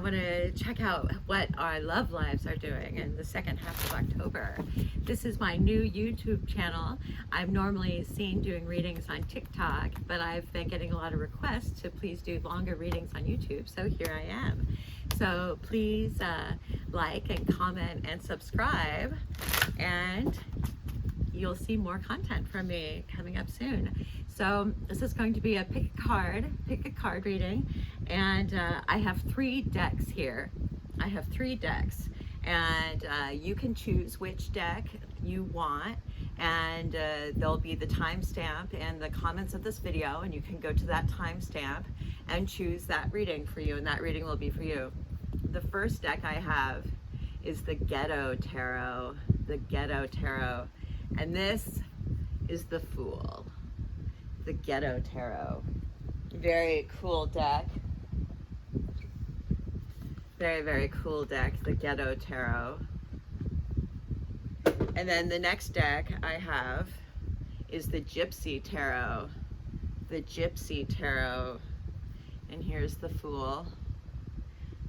want to check out what our love lives are doing in the second half of October. This is my new YouTube channel. I'm normally seen doing readings on TikTok, but I've been getting a lot of requests to please do longer readings on YouTube, so here I am. So please like and comment and subscribe, and you'll see more content from me coming up soon. So this is going to be a pick a card reading, and I have 3 decks here. I have 3 decks, and you can choose which deck you want, and there'll be the timestamp in the comments of this video, and you can go to that timestamp and choose that reading for you, and that reading will be for you. The first deck I have is the Ghetto Tarot, and this is the Fool. The Ghetto Tarot. Very cool deck. Very, very cool deck, the Ghetto Tarot. And then the next deck I have is the Gipsy Tarot. The Gipsy Tarot. And here's the Fool.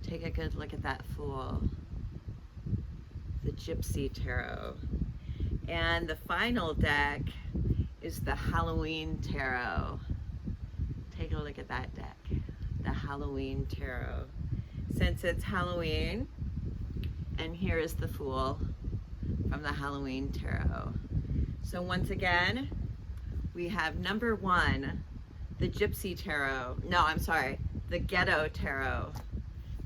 Take a good look at that Fool. The Gipsy Tarot. And the final deck is the Halloween Tarot. Take a look at that deck, the Halloween Tarot. Since it's Halloween, and here is the Fool from the Halloween Tarot. So once again, we have number 1, the Gipsy Tarot. No, I'm sorry, the Ghetto Tarot.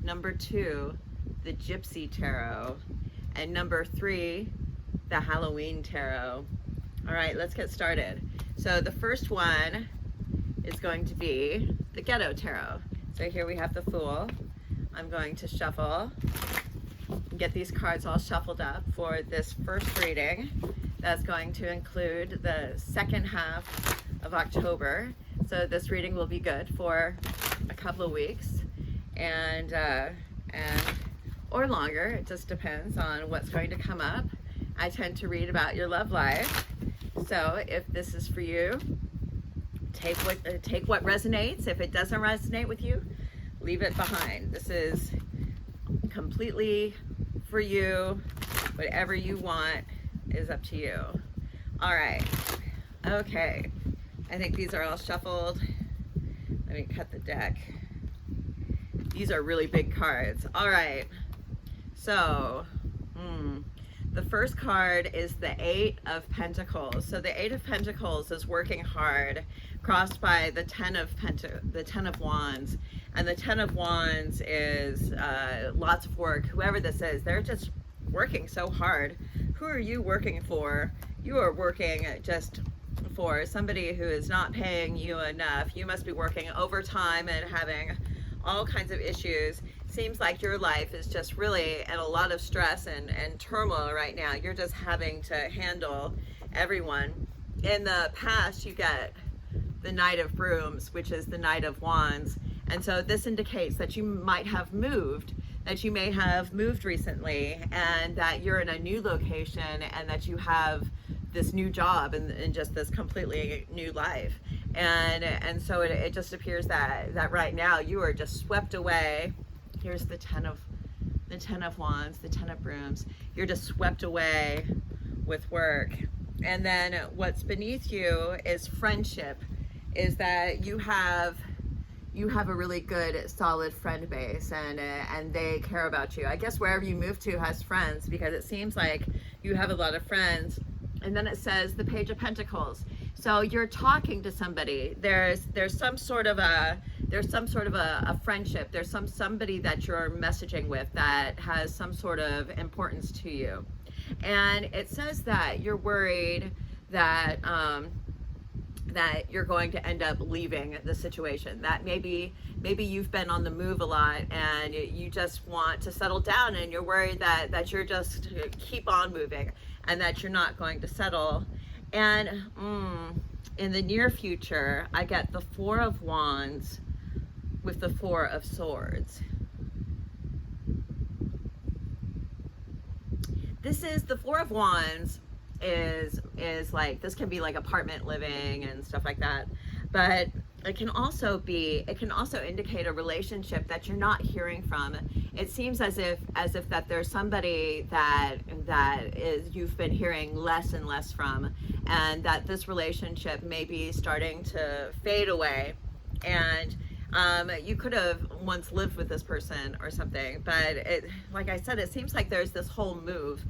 Number 2, the Gipsy Tarot. And number 3, the Halloween Tarot. All right, let's get started. So the first one is going to be the Ghetto Tarot. So here we have the Fool. I'm going to shuffle and get these cards all shuffled up for this first reading. That's going to include the second half of October. So this reading will be good for a couple of weeks and or longer. It just depends on what's going to come up. I tend to read about your love life. So if this is for you, take what resonates. If it doesn't resonate with you, leave it behind. This is completely for you. Whatever you want is up to you. All right. Okay. I think these are all shuffled. Let me cut the deck. These are really big cards. All right. So, the first card is the 8 of Pentacles. So the 8 of Pentacles is working hard, crossed by the 10 of Wands. And the 10 of Wands is lots of work. Whoever this is, they're just working so hard. Who are you working for? You are working just for somebody who is not paying you enough. You must be working overtime and having all kinds of issues. Seems like your life is just really in a lot of stress and turmoil right now. You're just having to handle everyone. In the past, you get the Knight of Brooms, which is the Knight of Wands. And so this indicates that you might have moved, that you may have moved recently, and that you're in a new location, and that you have this new job and just this completely new life. And so it just appears that right now you are just swept away. Here's the 10 of Wands, the 10 of Brooms. You're just swept away with work. And then what's beneath you is friendship, is that you have a really good solid friend base, and they care about you. I guess wherever you move to has friends, because it seems like you have a lot of friends. And then it says the Page of Pentacles. So you're talking to somebody. There's some sort of a friendship. There's somebody that you're messaging with that has some sort of importance to you. And it says that you're worried that that you're going to end up leaving the situation. That maybe you've been on the move a lot and you just want to settle down, and you're worried that you're just keep on moving and that you're not going to settle. And in the near future, I get the 4 of Wands with the 4 of Swords. This is the 4 of Wands is like, this can be like apartment living and stuff like that. But it can also indicate a relationship that you're not hearing from. It seems as if that there's somebody that is you've been hearing less and less from, and that this relationship may be starting to fade away. And you could have once lived with this person or something, but like I said, it seems like there's this whole move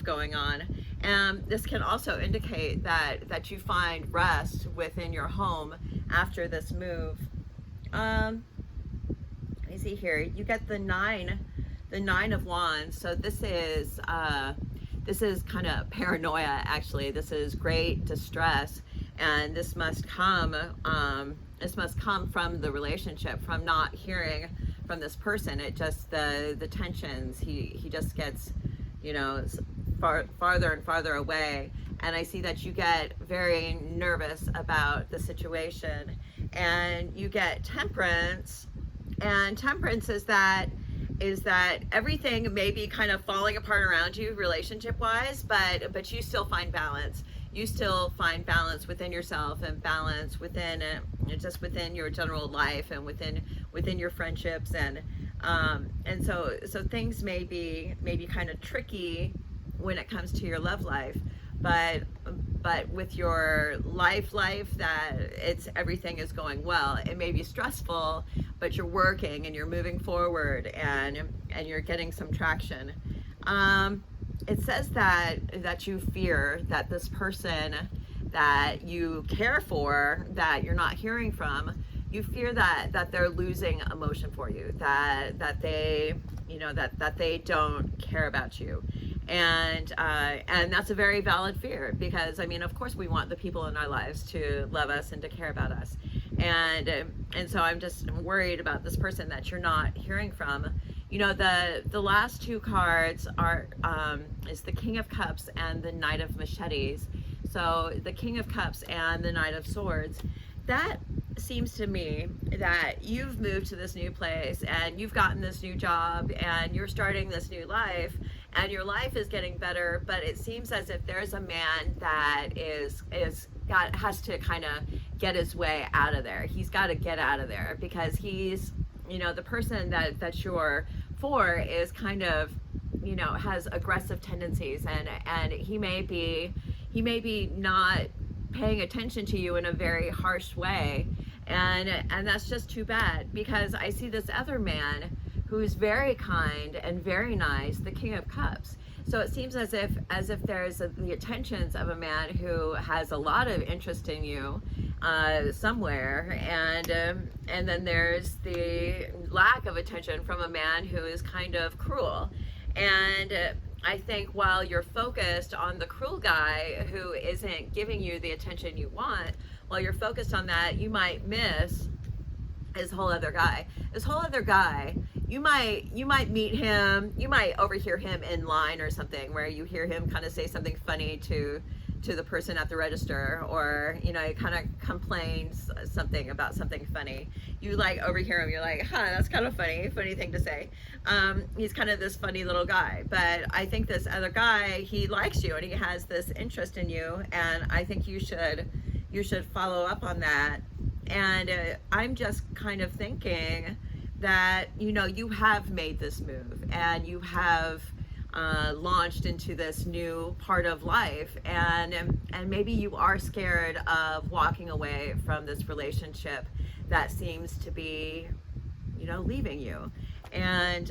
going on. And this can also indicate that you find rest within your home after this move. Let me see here. You get the nine of wands. So this is kind of paranoia, actually. This is great distress, and this must come from the relationship, from not hearing from this person. It just, the tensions, he just gets, farther and farther away. And I see that you get very nervous about the situation. And you get temperance, and temperance is that everything may be kind of falling apart around you relationship wise, but you still find balance. You still find balance within yourself, and balance within just within your general life, and within your friendships, and so things may be kind of tricky when it comes to your love life, but with your life that everything is going well. It may be stressful, but you're working and you're moving forward, and you're getting some traction. It says that you fear that this person that you care for, that you're not hearing from, you fear that they're losing emotion for you, that they that they don't care about you. And that's a very valid fear, because I mean, of course we want the people in our lives to love us and to care about us. And so I'm just worried about this person that you're not hearing from. The last two cards are is the King of Cups and the Knight of Machetes. So the King of Cups and the Knight of Swords, that seems to me that you've moved to this new place, and you've gotten this new job, and you're starting this new life, and your life is getting better. But it seems as if there's a man that has to kind of get his way out of there. He's got to get out of there, because he's, the person that you're for is kind of, has aggressive tendencies, and he may be not paying attention to you in a very harsh way, and that's just too bad, because I see this other man who's very kind and very nice, the King of Cups. So it seems as if there's the attentions of a man who has a lot of interest in you somewhere, and then there's the lack of attention from a man who is kind of cruel. And I think while you're focused on the cruel guy who isn't giving you the attention you want, while you're focused on that, you might miss this whole other guy. You might meet him, you might overhear him in line or something, where you hear him kind of say something funny to the person at the register, or he kind of complains something about something funny. You overhear him, you're like, that's kind of funny thing to say. He's kind of this funny little guy, but I think this other guy, he likes you and he has this interest in you, and I think you should follow up on that. And I'm just kind of thinking that you have made this move, and you have launched into this new part of life, and maybe you are scared of walking away from this relationship that seems to be leaving you. And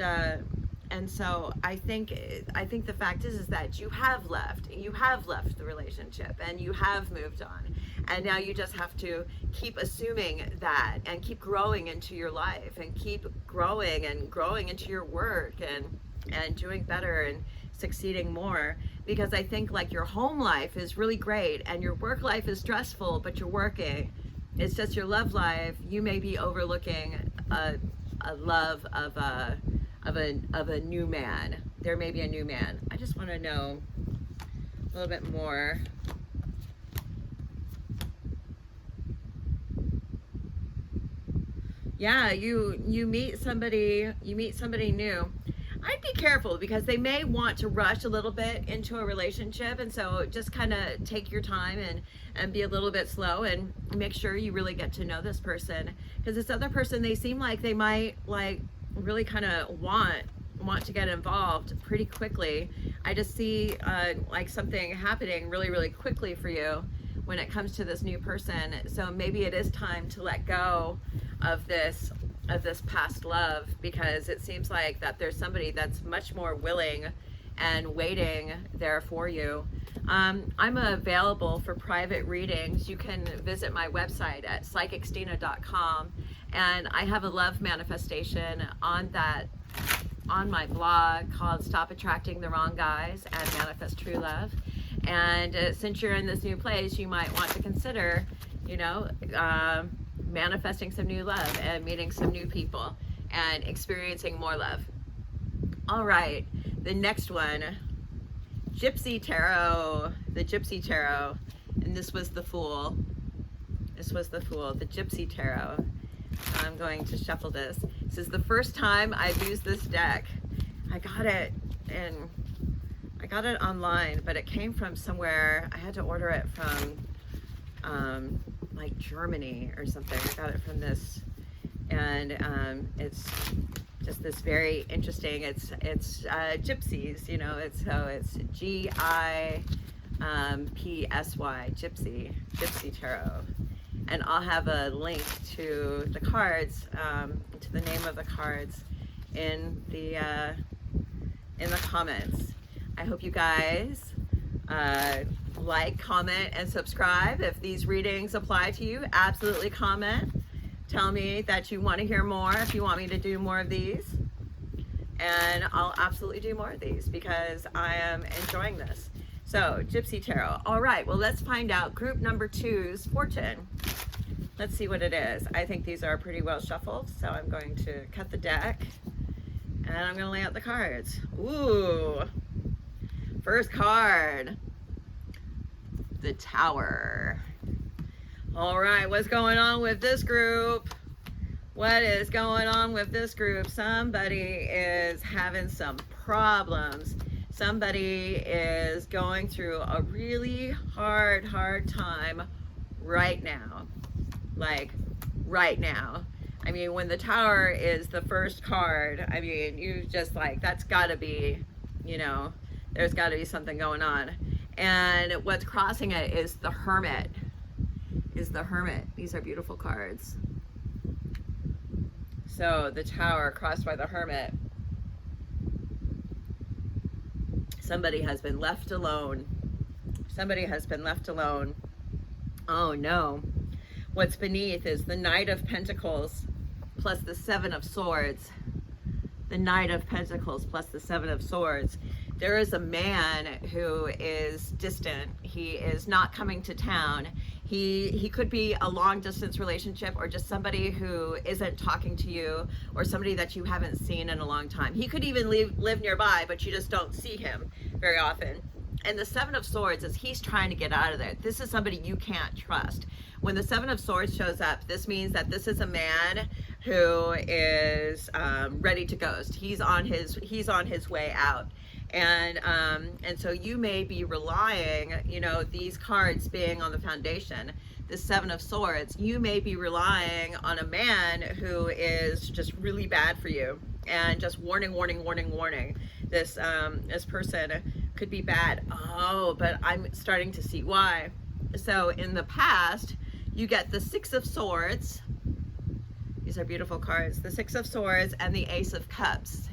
so I think the fact is that you have left the relationship, and you have moved on, and now you just have to keep assuming that, and keep growing into your life, and keep growing into your work, and doing better and succeeding more. Because I think your home life is really great, and your work life is stressful, but you're working. It's just your love life, you may be overlooking a love of a new man. There may be a new man. I just want to know a little bit more. Yeah, you meet somebody new. I'd be careful because they may want to rush a little bit into a relationship, and so just kind of take your time and be a little bit slow and make sure you really get to know this person, because this other person, they seem like they might like really kind of want to get involved pretty quickly. I just see like something happening really quickly for you when it comes to this new person. So maybe it is time to let go of this past love, because it seems like that there's somebody that's much more willing and waiting there for you. I'm available for private readings. You can visit my website at psychicstina.com, and I have a love manifestation on my blog called Stop Attracting the Wrong Guys and Manifest True Love. And since you're in this new place, you might want to consider, you know, manifesting some new love and meeting some new people and experiencing more love. All right, the next one, Gipsy Tarot, the Gipsy Tarot, and this was the Fool. This was the Fool, the Gipsy Tarot. I'm going to shuffle this. This is the first time I've used this deck. I got it online, but it came from somewhere. I had to order it from like Germany or something. I got it from this, and it's just this very interesting. It's gypsies, you know. It's Gipsy, Gipsy Tarot, and I'll have a link to the cards, to the name of the cards in the comments. I hope you guys like, comment, and subscribe. If these readings apply to you, absolutely comment. Tell me that you want to hear more, if you want me to do more of these. And I'll absolutely do more of these because I am enjoying this. So, Gipsy Tarot. All right, well, let's find out group number 2's fortune. Let's see what it is. I think these are pretty well shuffled, so I'm going to cut the deck and I'm going to lay out the cards. Ooh. First card, the Tower. All right, what's going on with this group? What is going on with this group? Somebody is having some problems. Somebody is going through a really hard time right now. Like, right now. I mean, when the Tower is the first card, I mean, you just like, that's gotta be, you know, there's gotta be something going on. And what's crossing it is the Hermit. These are beautiful cards. So the Tower crossed by the Hermit. Somebody has been left alone. Somebody has been left alone. Oh no. What's beneath is the Knight of Pentacles plus the Seven of Swords. The Knight of Pentacles plus the Seven of Swords. There is a man who is distant. He is not coming to town. He could be a long distance relationship, or just somebody who isn't talking to you, or somebody that you haven't seen in a long time. He could even live nearby, but you just don't see him very often. And the Seven of Swords is he's trying to get out of there. This is somebody you can't trust. When the Seven of Swords shows up, this means that this is a man who is ready to ghost. He's on his way out. And so you may be relying, you know, these cards being on the foundation, the Seven of Swords, you may be relying on a man who is just really bad for you, and just warning. This person could be bad. Oh, but I'm starting to see why. So in the past, you get the Six of Swords. These are beautiful cards. The Six of Swords and the Ace of Cups.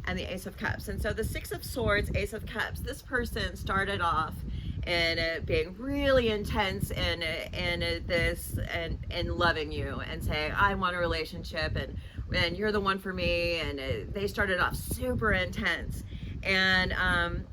And the Ace of Cups. And so the Six of Swords, Ace of Cups, this person started off in being really intense in this and loving you and saying, I want a relationship and you're the one for me. And they started off super intense. And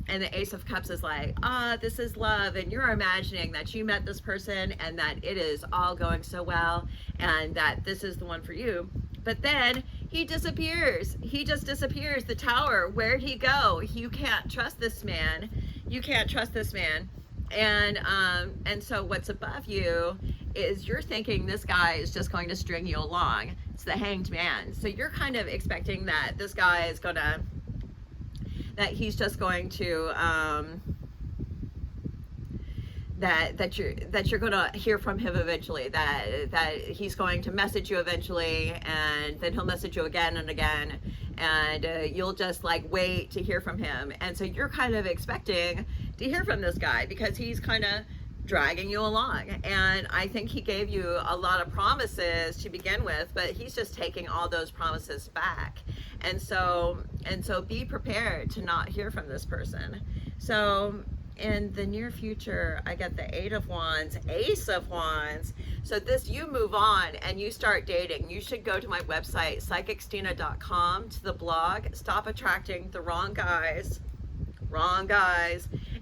the Ace of Cups is like, this is love, and you're imagining that you met this person and that it is all going so well and that this is the one for you. But then he disappears. He just disappears. The Tower, where'd he go? You can't trust this man. You can't trust this man. And so what's above you is you're thinking this guy is just going to string you along. It's the Hanged Man. So you're kind of expecting that this guy is gonna, that he's just going to that you're going to hear from him eventually, that he's going to message you eventually, and then he'll message you again and again, and you'll just like wait to hear from him. And so you're kind of expecting to hear from this guy because he's kind of dragging you along. And I think he gave you a lot of promises to begin with, but he's just taking all those promises back. And so be prepared to not hear from this person. So in the near future, I get the Eight of Wands, Ace of Wands. So this, you move on and you start dating. You should go to my website, psychicstina.com, to the blog, stop attracting the wrong guys,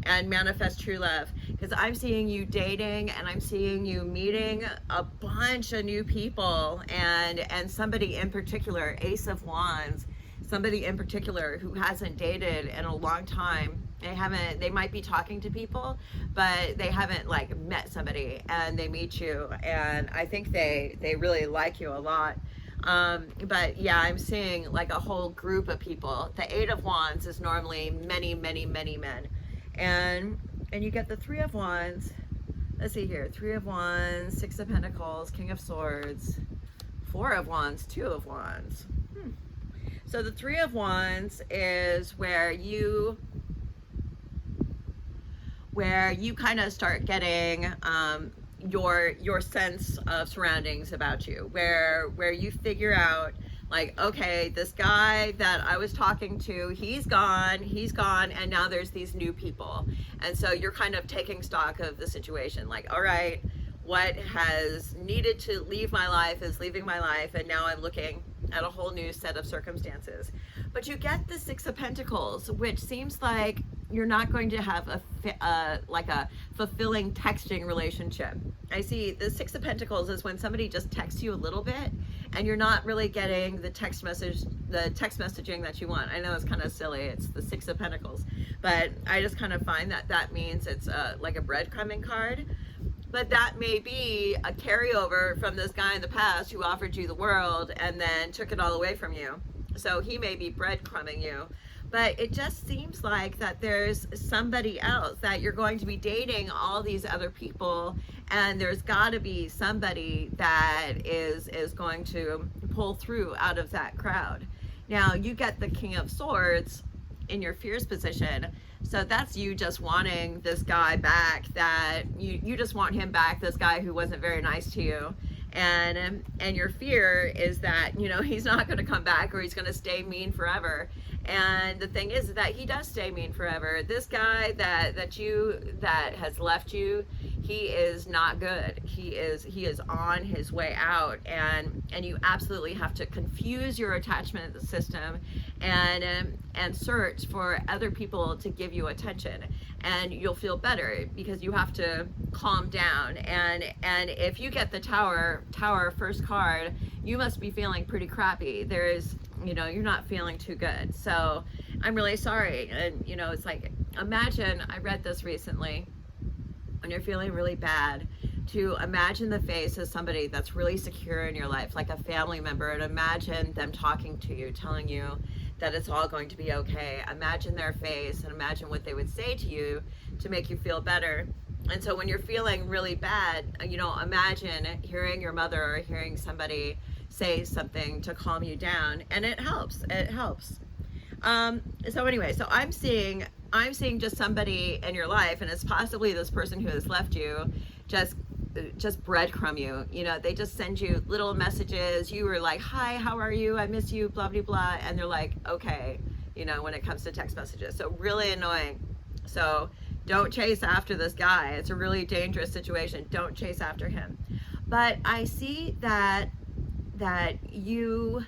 and manifest true love. Because I'm seeing you dating, and I'm seeing you meeting a bunch of new people, and somebody in particular, Ace of Wands, somebody in particular who hasn't dated in a long time. They might be talking to people, but they haven't like met somebody, and they meet you, and I think they really like you a lot. But yeah, I'm seeing like a whole group of people. The Eight of Wands is normally many men, and you get the Three of Wands. Let's see here, Three of Wands, Six of Pentacles, King of Swords, Four of Wands, Two of Wands. So the Three of Wands is where you kind of start getting your sense of surroundings about you, where you figure out like, okay, this guy that I was talking to, he's gone, and now there's these new people. And so you're kind of taking stock of the situation, like, all right, what has needed to leave my life is leaving my life, and now I'm looking at a whole new set of circumstances. But you get the Six of Pentacles, which seems like you're not going to have a fulfilling texting relationship. I see the Six of Pentacles is when somebody just texts you a little bit, and you're not really getting the text messaging that you want. I know it's kind of silly, it's the Six of Pentacles, but I just kind of find that means it's like a breadcrumbing card. But that may be a carryover from this guy in the past who offered you the world and then took it all away from you. So he may be breadcrumbing you. But it just seems like that there's somebody else, that you're going to be dating all these other people, and there's got to be somebody that is going to pull through out of that crowd. Now, you get the King of Swords in your fierce position. So that's you just wanting this guy back, that you just want him back, this guy who wasn't very nice to you. And your fear is that, he's not going to come back, or he's going to stay mean forever. And the thing is that he does stay mean forever. This guy that has left you, he is not good. He is on his way out, and you absolutely have to confuse your attachment system and search for other people to give you attention, and you'll feel better because you have to calm down. And if you get the Tower first card, you must be feeling pretty crappy. You're not feeling too good. So I'm really sorry. And it's like, imagine, I read this recently, when you're feeling really bad, to imagine the face of somebody that's really secure in your life, like a family member, and imagine them talking to you, telling you that it's all going to be okay. Imagine their face and imagine what they would say to you to make you feel better. And so when you're feeling really bad, imagine hearing your mother or hearing somebody say something to calm you down, and it helps. So anyway, so I'm seeing just somebody in your life, and it's possibly this person who has left you, just breadcrumb you. They just send you little messages. You were like, hi, how are you? I miss you, blah, blah, blah. And they're like, okay, when it comes to text messages. So really annoying. So don't chase after this guy. It's a really dangerous situation. Don't chase after him. But I see that you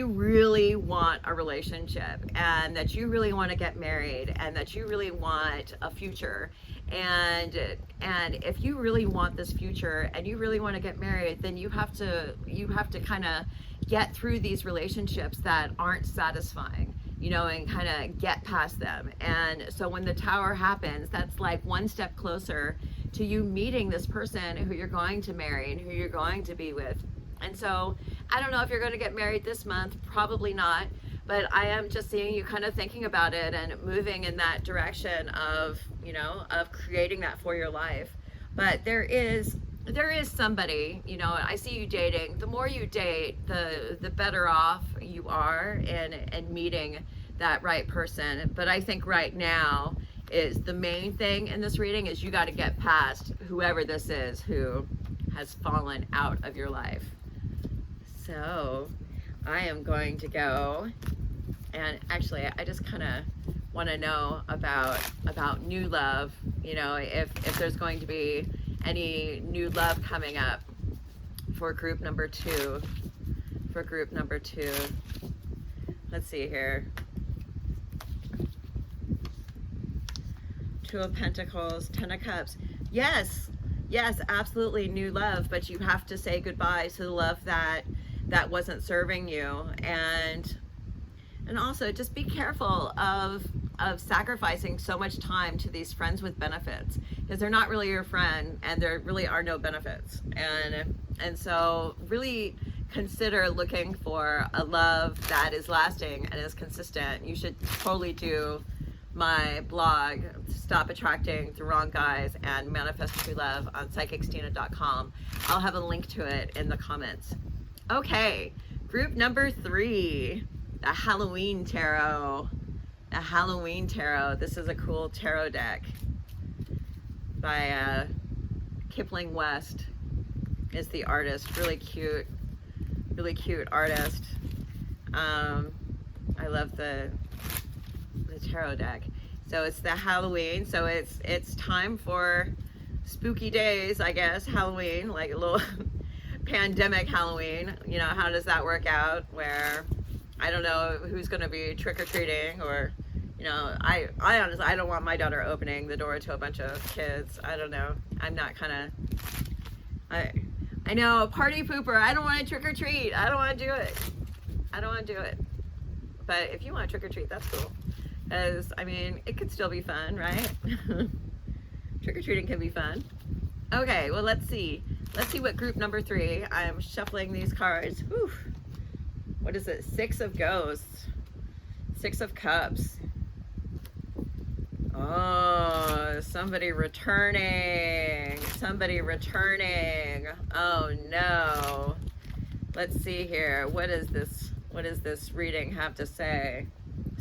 really want a relationship, and that you really want to get married, and that you really want a future. And if you really want this future and you really want to get married, then you have to kind of get through these relationships that aren't satisfying, and kind of get past them. And so when the Tower happens, that's like one step closer to you meeting this person who you're going to marry and who you're going to be with. And so I don't know if you're going to get married this month, probably not, but I am just seeing you kind of thinking about it and moving in that direction of, you know, of creating that for your life. But there is somebody, you know, I see you dating. The more you date, the better off you are in meeting that right person. But I think right now is the main thing in this reading is you got to get past whoever this is who has fallen out of your life. So I am going to go, and actually I just kind of want to know about new love, you know, if there's going to be any new love coming up for group number 2. Let's see here. 2 of Pentacles, 10 of Cups. Yes, absolutely new love, but you have to say goodbye to the love that wasn't serving you. And also just be careful of sacrificing so much time to these friends with benefits, because they're not really your friend and there really are no benefits. And so really consider looking for a love that is lasting and is consistent. You should totally do my blog, Stop Attracting the Wrong Guys and Manifest True Love, on psychicstina.com. I'll have a link to it in the comments. Okay, group number 3, the Halloween Tarot. The Halloween Tarot. This is a cool tarot deck by Kipling West is the artist. Really cute artist. I love the tarot deck. So it's the Halloween, so it's time for spooky days, I guess. Halloween, like a little pandemic Halloween. You know, how does that work out, where I don't know who's going to be trick-or-treating, or, you know, I honestly, I don't want my daughter opening the door to a bunch of kids. I don't know. I'm not kind of, I know, party pooper. I don't want to trick-or-treat. I don't want to do it. But if you want to trick-or-treat, that's cool. Because, I mean, it could still be fun, right? Trick-or-treating can be fun. Okay, well, let's see. Let's see what group number 3. I'm shuffling these cards. Whew. What is it? 6 of Ghosts. 6 of Cups. Oh, somebody returning. Oh, no. Let's see here. What does this reading have to say?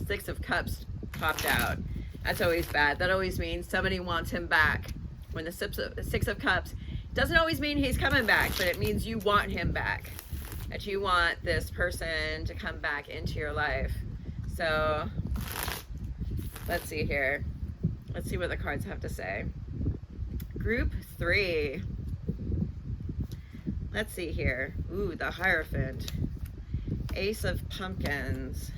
6 of Cups popped out. That's always bad. That always means somebody wants him back. When the 6 of Cups doesn't always mean he's coming back, but it means you want him back. That you want this person to come back into your life. So let's see here. Let's see what the cards have to say. Group 3. Let's see here. Ooh, the Hierophant. Ace of Pumpkins.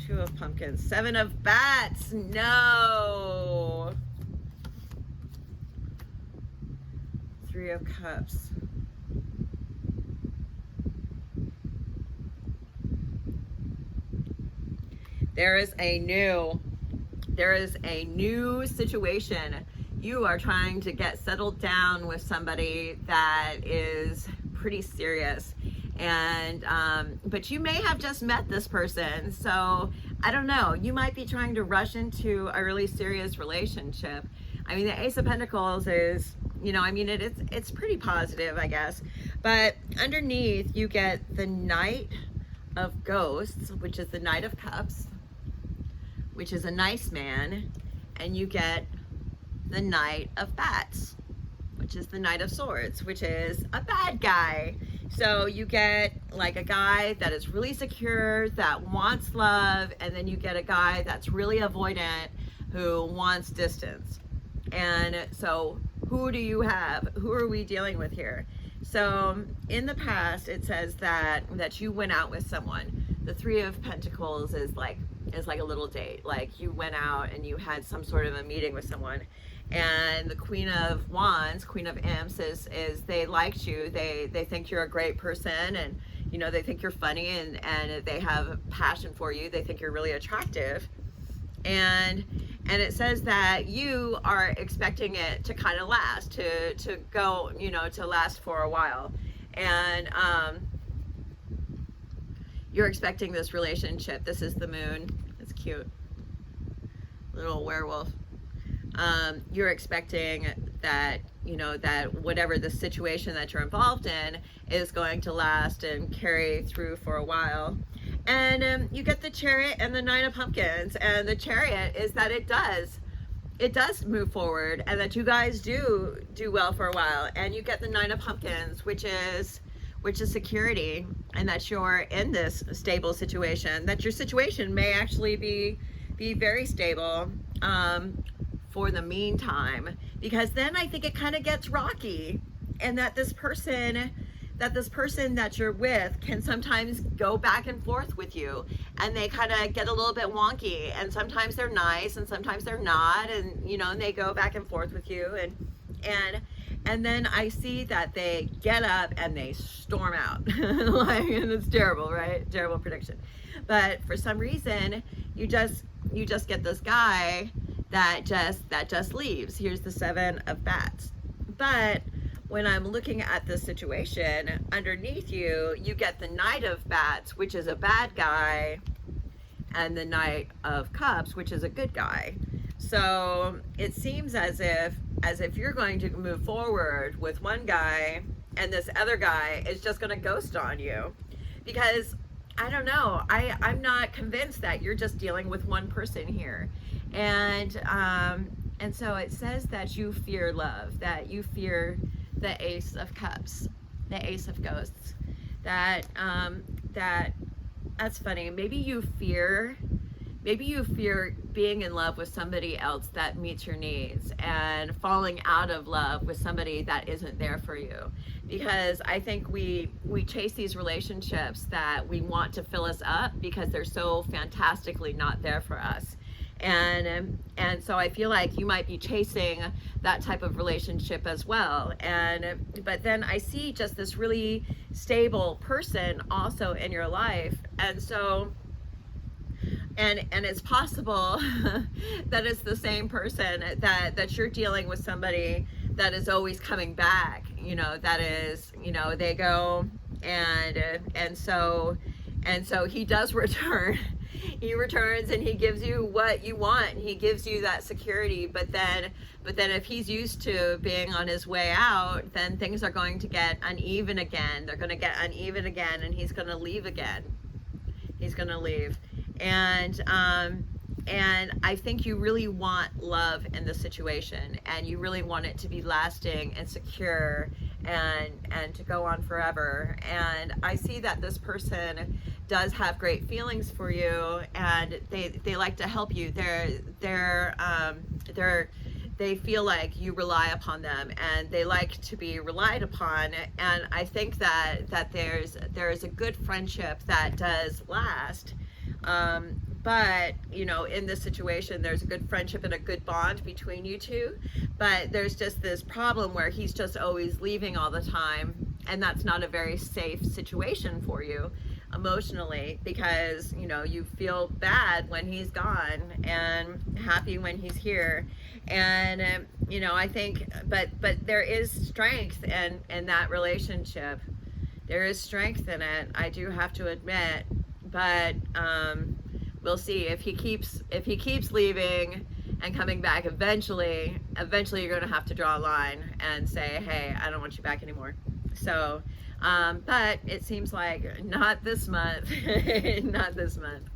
2 of Pumpkins. 7 of Bats. No. 3 of Cups. There is a new situation. You are trying to get settled down with somebody that is pretty serious, and but you may have just met this person, so I don't know, you might be trying to rush into a really serious relationship. I mean, the Ace of Pentacles is, you know, I mean, it's pretty positive, I guess, but underneath you get the Knight of Ghosts, which is the Knight of Cups, which is a nice man, and you get the Knight of Bats, which is the Knight of Swords, which is a bad guy. So you get like a guy that is really secure, that wants love, and then you get a guy that's really avoidant, who wants distance. And so who do you have? Who are we dealing with here? So in the past, it says that you went out with someone. The 3 of Pentacles is like a little date. Like you went out and you had some sort of a meeting with someone. And the Queen of Wands, Queen of Imps, is they liked you. They think you're a great person, and you know, they think you're funny, and they have passion for you. They think you're really attractive. And And it says that you are expecting it to kind of last, to go, to last for a while. And you're expecting this relationship. This is the moon. It's cute. Little werewolf. You're expecting that, that whatever the situation that you're involved in is going to last and carry through for a while. And you get the Chariot and the Nine of Pumpkins. And the Chariot is that it does move forward, and that you guys do well for a while. And you get the Nine of Pumpkins, which is security, and that you're in this stable situation, that your situation may actually be very stable for the meantime, because then I think it kind of gets rocky, and that this person that you're with can sometimes go back and forth with you, and they kind of get a little bit wonky, and sometimes they're nice and sometimes they're not, and and they go back and forth with you, and then I see that they get up and they storm out. And it's terrible, right? Terrible prediction. But for some reason, you just get this guy that just leaves. Here's the Seven of Bats. But when I'm looking at this situation, underneath you get the Knight of Bats, which is a bad guy, and the Knight of Cups, which is a good guy. So it seems as if you're going to move forward with one guy, and this other guy is just going to ghost on you, because I don't know, I'm not convinced that you're just dealing with one person here. And so it says that you fear love, that you fear the Ace of Cups, the Ace of Ghosts. That's funny. Maybe you fear being in love with somebody else that meets your needs, and falling out of love with somebody that isn't there for you. Because I think we chase these relationships that we want to fill us up because they're so fantastically not there for us. And so I feel like you might be chasing that type of relationship as well. But then I see just this really stable person also in your life. And so and it's possible that it's the same person, that you're dealing with somebody that is always coming back, that is, they go, and so he does return. He returns and he gives you what you want. He gives you that security, but then if he's used to being on his way out, then things are going to get uneven again. They're going to get uneven again, and he's going to leave again. He's going to leave. And I think you really want love in the situation, and you really want it to be lasting and secure and to go on forever. And I see that this person does have great feelings for you, and they like to help you. They feel like you rely upon them, and they like to be relied upon. And I think that there's a good friendship that does last. But in this situation, there's a good friendship and a good bond between you two, but there's just this problem where he's just always leaving all the time, and that's not a very safe situation for you emotionally, because you feel bad when he's gone and happy when he's here. And I think but there is strength in that relationship. There is strength in it, I do have to admit. But we'll see if he keeps leaving and coming back. Eventually you're going to have to draw a line and say, hey, I don't want you back anymore. So but it seems like not this month. Not this month.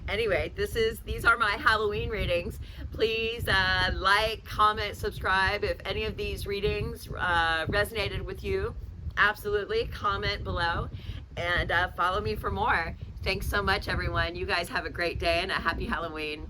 Anyway, these are my Halloween readings. Please like, comment, subscribe if any of these readings resonated with you. Absolutely, comment below, and follow me for more. Thanks so much, everyone. You guys have a great day and a happy Halloween.